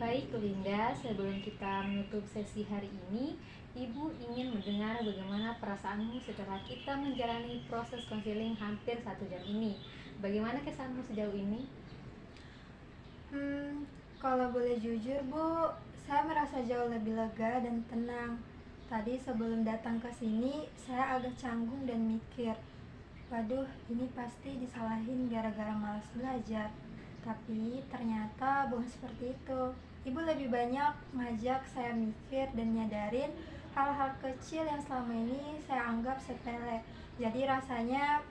Baik Linda, sebelum kita menutup sesi hari ini, Ibu ingin mendengar bagaimana perasaanmu setelah kita menjalani proses konseling hampir 1 jam ini. Bagaimana kesanmu sejauh ini? Kalau boleh jujur Bu, saya merasa jauh lebih lega dan tenang. Tadi sebelum datang ke sini, saya agak canggung dan mikir, waduh ini pasti disalahin gara-gara malas belajar. Tapi ternyata bukan seperti itu. Ibu lebih banyak ngajak saya mikir dan nyadarin hal-hal kecil yang selama ini saya anggap sepele. Jadi rasanya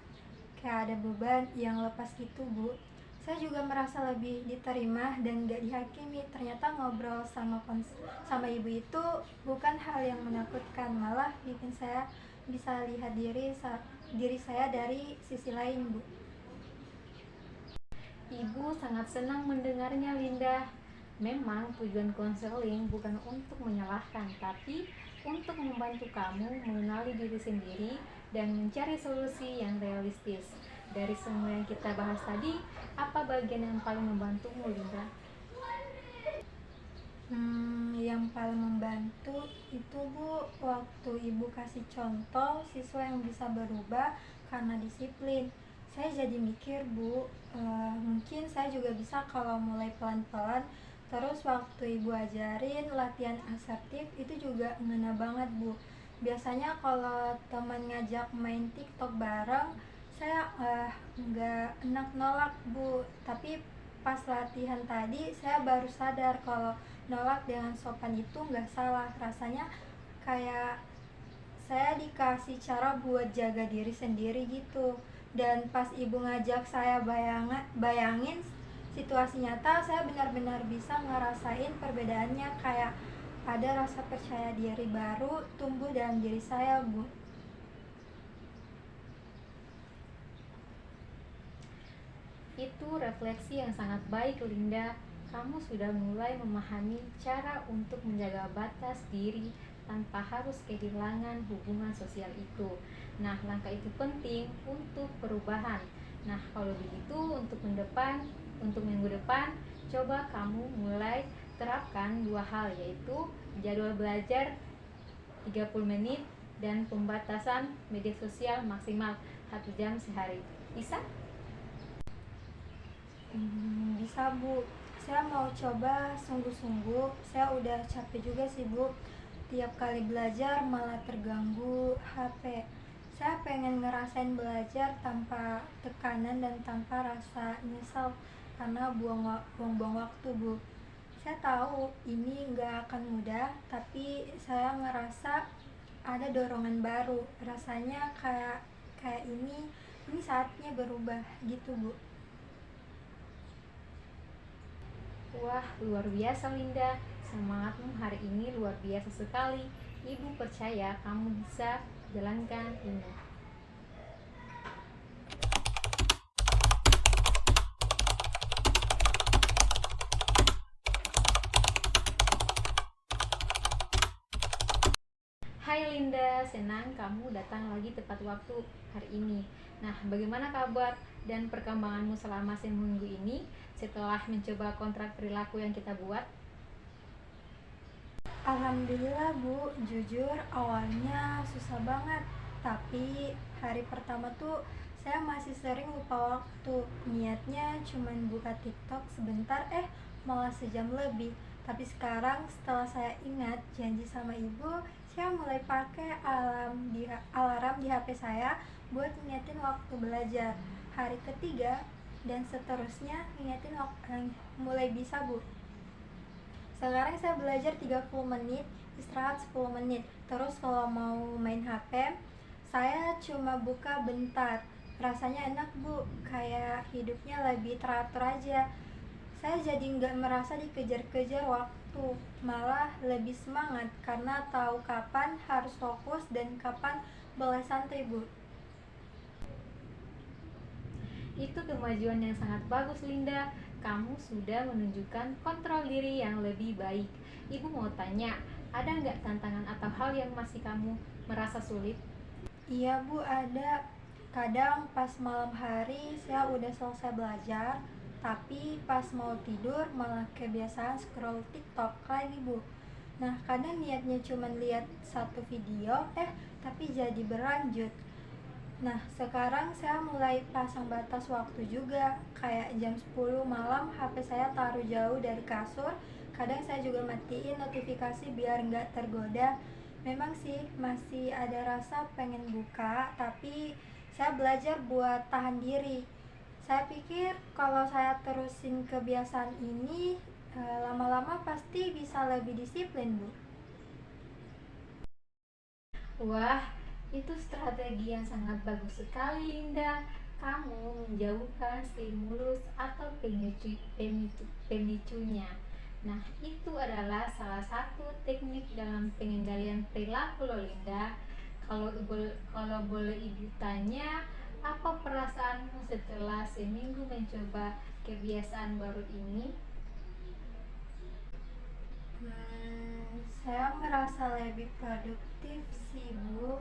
kayak ada beban yang lepas gitu Bu. Saya juga merasa lebih diterima dan gak dihakimi. Ternyata ngobrol sama ibu itu bukan hal yang menakutkan, malah bikin saya bisa lihat diri saya dari sisi lain Bu. Ibu sangat senang mendengarnya Linda. Memang tujuan konseling bukan untuk menyalahkan, tapi untuk membantu kamu mengenali diri sendiri dan mencari solusi yang realistis. Dari semua yang kita bahas tadi, apa bagian yang paling membantumu Linda? Yang paling membantu itu Bu, waktu ibu kasih contoh siswa yang bisa berubah karena disiplin. Saya jadi mikir Bu, mungkin saya juga bisa kalau mulai pelan-pelan. Terus waktu ibu ajarin latihan asertif itu juga ngena banget Bu. Biasanya kalau teman ngajak main TikTok bareng, saya nggak enak nolak Bu. Tapi pas latihan tadi saya baru sadar kalau nolak dengan sopan itu nggak salah. Rasanya kayak saya dikasih cara buat jaga diri sendiri gitu. Dan pas ibu ngajak saya bayangin situasi nyata, saya benar-benar bisa ngerasain perbedaannya. Kayak ada rasa percaya diri baru tumbuh dalam diri saya Bu. Itu refleksi yang sangat baik Linda. Kamu sudah mulai memahami cara untuk menjaga batas diri tanpa harus kehilangan hubungan sosial itu. Nah, langkah itu penting untuk perubahan. Nah, kalau begitu untuk minggu depan, coba kamu mulai terapkan 2 hal, yaitu jadwal belajar 30 menit dan pembatasan media sosial maksimal 1 jam sehari. Bisa? Bisa Bu, saya mau coba sungguh-sungguh. Saya udah capek juga sih Bu, tiap kali belajar malah terganggu HP. Saya pengen ngerasain belajar tanpa tekanan dan tanpa rasa nyesal karena buang-buang waktu Bu. Saya tahu ini nggak akan mudah, tapi saya ngerasa ada dorongan baru. Rasanya kayak kayak ini saatnya berubah gitu Bu. Wah, luar biasa Linda. Semangatmu hari ini luar biasa sekali. Ibu percaya kamu bisa jalankan ini. Hai Linda, senang kamu datang lagi tepat waktu hari ini. Nah, bagaimana kabar dan perkembanganmu selama seminggu ini setelah mencoba kontrak perilaku yang kita buat? Alhamdulillah Bu, jujur awalnya susah banget. Tapi hari pertama tuh saya masih sering lupa waktu. Niatnya cuman buka TikTok sebentar, malah sejam lebih. Tapi sekarang setelah saya ingat janji sama ibu, saya mulai pakai alarm di HP saya buat ngingetin waktu belajar. Hari ketiga dan seterusnya ngingetin mulai bisa Bu. Sekarang saya belajar 30 menit, istirahat 10 menit. Terus kalau mau main HP, saya cuma buka bentar. Rasanya enak Bu, kayak hidupnya lebih teratur aja. Saya jadi nggak merasa dikejar-kejar waktu, malah lebih semangat karena tahu kapan harus fokus dan kapan boleh santai Bu. Itu kemajuan yang sangat bagus Linda. Kamu sudah menunjukkan kontrol diri yang lebih baik. Ibu mau tanya, ada nggak tantangan atau hal yang masih kamu merasa sulit? Iya Bu, ada. Kadang pas malam hari saya udah selesai belajar, Tapi pas mau tidur malah kebiasaan scroll TikTok lagi, Bu. Nah, kadang niatnya cuma lihat satu video, tapi jadi berlanjut. Nah, sekarang saya mulai pasang batas waktu juga. Kayak jam 10 malam HP saya taruh jauh dari kasur. Kadang saya juga matiin notifikasi biar nggak tergoda. Memang sih masih ada rasa pengen buka, tapi saya belajar buat tahan diri. Saya pikir kalau saya terusin kebiasaan ini, lama-lama pasti bisa lebih disiplin, Bu. Wah, itu strategi yang sangat bagus sekali, Linda. Kamu menjauhkan stimulus atau pemicunya. Nah, itu adalah salah satu teknik dalam pengendalian perilaku loh, Linda. Kalau boleh ibu tanya, apa perasaanmu setelah seminggu mencoba kebiasaan baru ini? Saya merasa lebih produktif sih, Bu.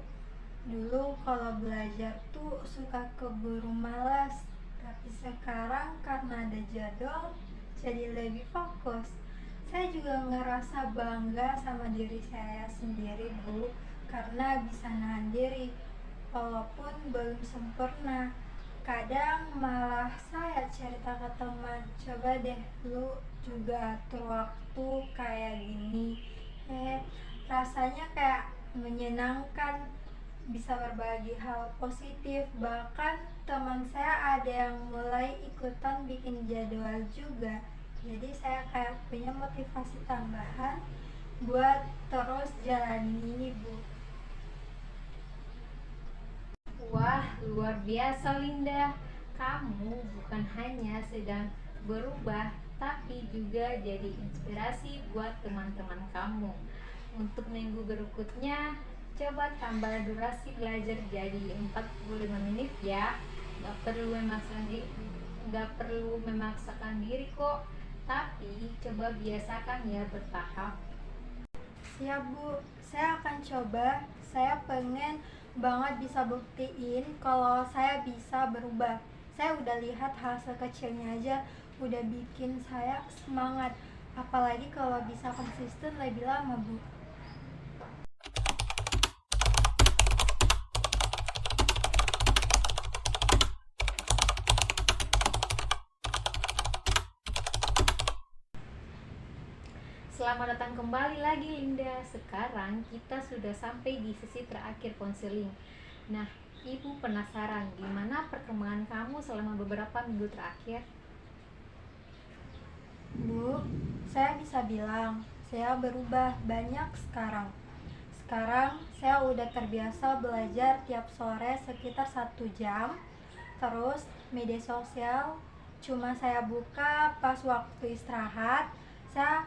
Dulu kalau belajar tuh suka keburu malas, tapi sekarang karena ada jadwal jadi lebih fokus. Saya juga ngerasa bangga sama diri saya sendiri, Bu, karena bisa nahan diri walaupun belum sempurna. Kadang malah saya cerita ke teman, coba deh lu juga atur waktu kayak gini. Rasanya kayak menyenangkan bisa berbagi hal positif. Bahkan teman saya ada yang mulai ikutan bikin jadwal juga, jadi saya kayak punya motivasi tambahan buat terus jalanin ini, Bu. Wah, luar biasa Linda. Kamu bukan hanya sedang berubah, tapi juga jadi inspirasi buat teman-teman kamu. Untuk minggu berikutnya, coba tambah durasi belajar jadi 45 menit ya. Gak perlu memaksakan diri kok. Tapi coba biasakan ya bertahap. Siap, Bu, saya akan coba. Saya pengen banget bisa buktiin kalau saya bisa berubah. Saya udah lihat hasil kecilnya aja udah bikin saya semangat. Apalagi kalau bisa konsisten lebih lama, Bu. Selamat datang kembali lagi Linda. Sekarang kita sudah sampai di sesi terakhir konseling. Nah, Ibu penasaran gimana perkembangan kamu selama beberapa minggu terakhir? Bu, saya bisa bilang saya berubah banyak sekarang. Sekarang saya udah terbiasa belajar tiap sore sekitar 1 jam. Terus media sosial cuma saya buka pas waktu istirahat. Saya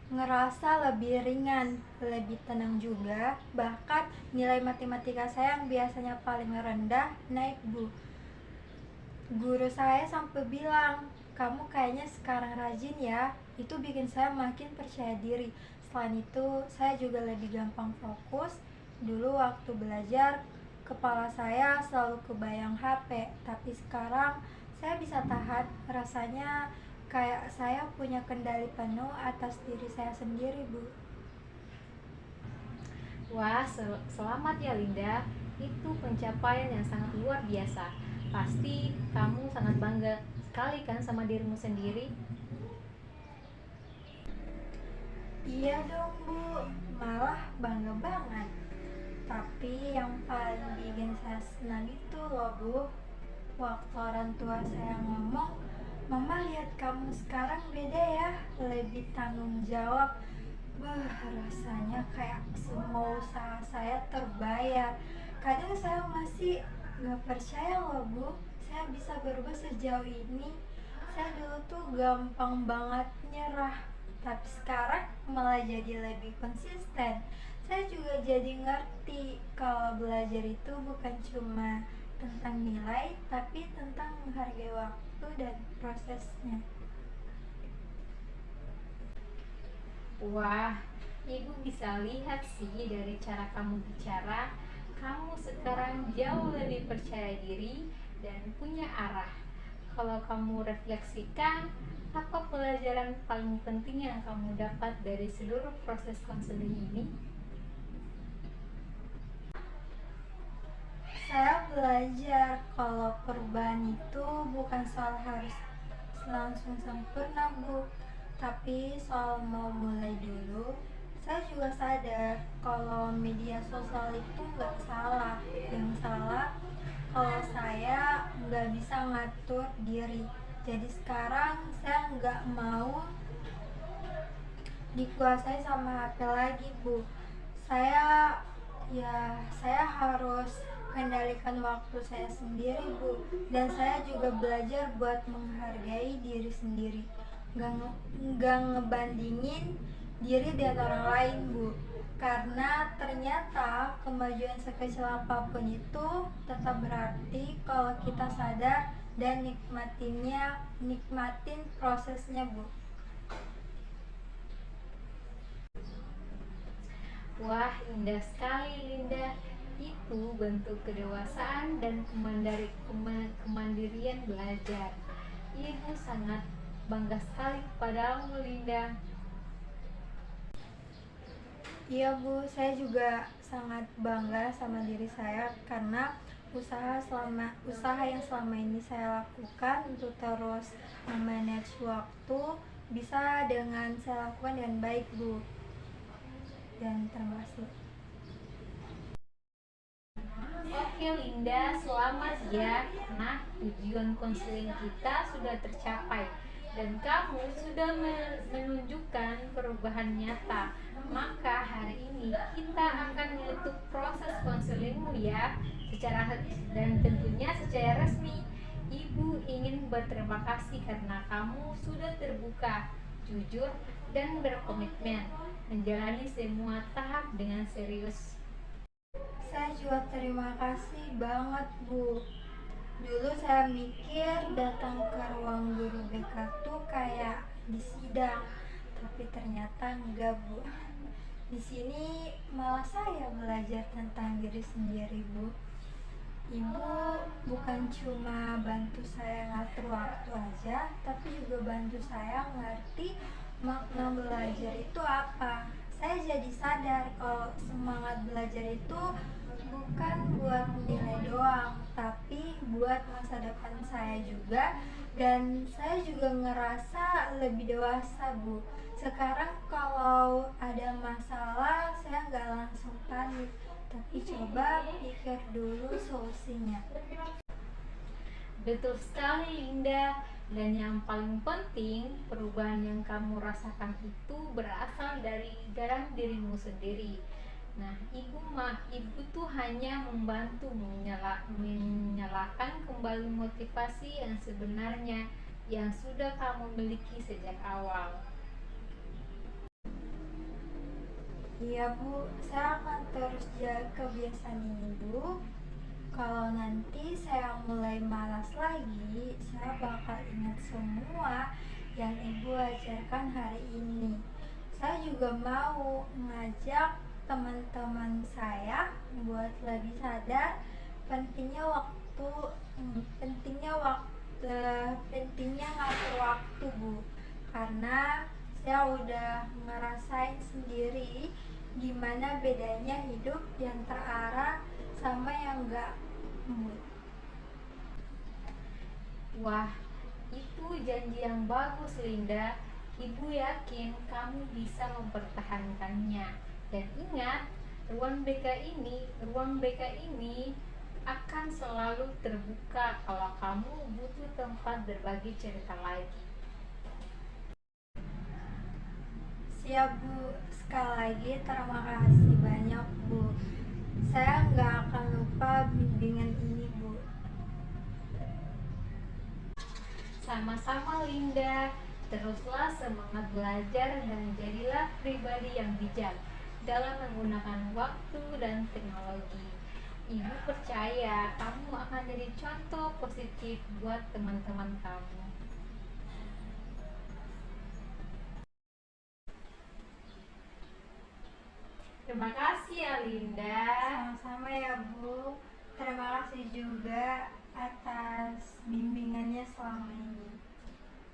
ngerasa lebih ringan, lebih tenang juga. Bahkan nilai matematika saya yang biasanya paling rendah naik, Bu. Guru saya sampai bilang, kamu kayaknya sekarang rajin ya. Itu bikin saya makin percaya diri. Selain itu, saya juga lebih gampang fokus. Dulu waktu belajar, kepala saya selalu kebayang HP. Tapi sekarang, saya bisa tahan. Rasanya kayak saya punya kendali penuh atas diri saya sendiri, Bu. Wah, selamat ya Linda. Itu pencapaian yang sangat luar biasa. Pasti kamu sangat bangga sekali kan sama dirimu sendiri? Iya dong, Bu, malah bangga banget. Tapi yang paling bikin saya senang itu loh, Bu, waktu orang tua saya ngomong, Mama lihat kamu sekarang beda ya, lebih tanggung jawab. Rasanya kayak semua usaha saya terbayar. Kadang saya masih gak percaya loh, Bu, saya bisa berubah sejauh ini. Saya dulu tuh gampang banget nyerah, tapi sekarang malah jadi lebih konsisten. Saya juga jadi ngerti kalau belajar itu bukan cuma tentang nilai, tapi tentang menghargai waktu dan prosesnya. Wah, Ibu bisa lihat sih dari cara kamu bicara, kamu sekarang jauh lebih percaya diri dan punya arah. kalau kamu refleksikan, apa pelajaran paling penting yang kamu dapat dari seluruh proses konseling ini? Saya belajar kalau perubahan itu bukan soal harus langsung sempurna, Bu, tapi soal mau mulai dulu. Saya juga sadar kalau media sosial itu nggak salah. Yang salah kalau saya nggak bisa ngatur diri. Jadi sekarang saya nggak mau dikuasai sama HP lagi, Bu. Saya saya harus kendalikan waktu saya sendiri, Bu. Dan saya juga belajar buat menghargai diri sendiri. Nggak ngebandingin diri dengan orang lain, Bu. Karena ternyata kemajuan sekecil apapun itu tetap berarti kalau kita sadar dan nikmatin prosesnya, Bu. Wah, indah sekali Linda. Itu bentuk kedewasaan dan kemandirian belajar. Ibu sangat bangga sekali kepadamu, Linda. Iya, Bu, saya juga sangat bangga sama diri saya karena usaha yang selama ini saya lakukan untuk terus memanage waktu bisa dengan saya lakukan dengan baik, Bu. Dan terima kasih. Oke Linda, selamat ya. Nah, tujuan konseling kita sudah tercapai dan kamu sudah menunjukkan perubahan nyata. Maka hari ini kita akan menutup proses konselingmu ya, dan tentunya secara resmi. Ibu ingin berterima kasih karena kamu sudah terbuka, jujur, dan berkomitmen menjalani semua tahap dengan serius. Saya juga terima kasih banget, Bu. Dulu saya mikir datang ke ruang guru BK tuh kayak di sidang, tapi ternyata enggak, Bu. Di sini malah saya belajar tentang diri sendiri, Bu. Ibu bukan cuma bantu saya ngatur waktu aja, tapi juga bantu saya ngerti makna belajar itu apa. Saya jadi sadar kalau semangat belajar itu bukan buat nilai doang, tapi buat masa depan saya juga. Dan saya juga ngerasa lebih dewasa, Bu. Sekarang kalau ada masalah, saya nggak langsung panik, tapi coba pikir dulu solusinya. Betul sekali Linda. Dan yang paling penting, perubahan yang kamu rasakan itu berasal dari dalam dirimu sendiri. Nah, ibu tuh hanya membantu menyalakan kembali motivasi yang sebenarnya yang sudah kamu miliki sejak awal. Iya, Bu, saya akan terus jaga kebiasaan ini, Bu. Kalau nanti saya mulai malas lagi, saya bakal ingat semua yang Ibu ajarkan hari ini. Saya juga mau ngajak teman-teman saya buat lebih sadar pentingnya waktu, pentingnya ngatur waktu, Bu. Karena saya udah ngerasain sendiri gimana bedanya hidup yang terarah sama yang enggak. Wah, itu janji yang bagus Linda. Ibu yakin kamu bisa mempertahankannya. Dan ingat, ruang BK ini akan selalu terbuka kalau kamu butuh tempat berbagi cerita lagi. Siap, Bu. Sekali lagi terima kasih banyak, Bu. Saya nggak akan lupa bimbingan ini, Bu. Sama-sama Linda, teruslah semangat belajar dan jadilah pribadi yang bijak dalam menggunakan waktu dan teknologi. Ibu percaya kamu akan jadi contoh positif buat teman-teman kamu. Terima kasih ya Linda. Sama-sama ya, Bu. Terima kasih juga atas bimbingannya selama ini.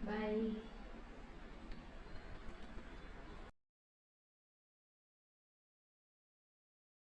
Baik.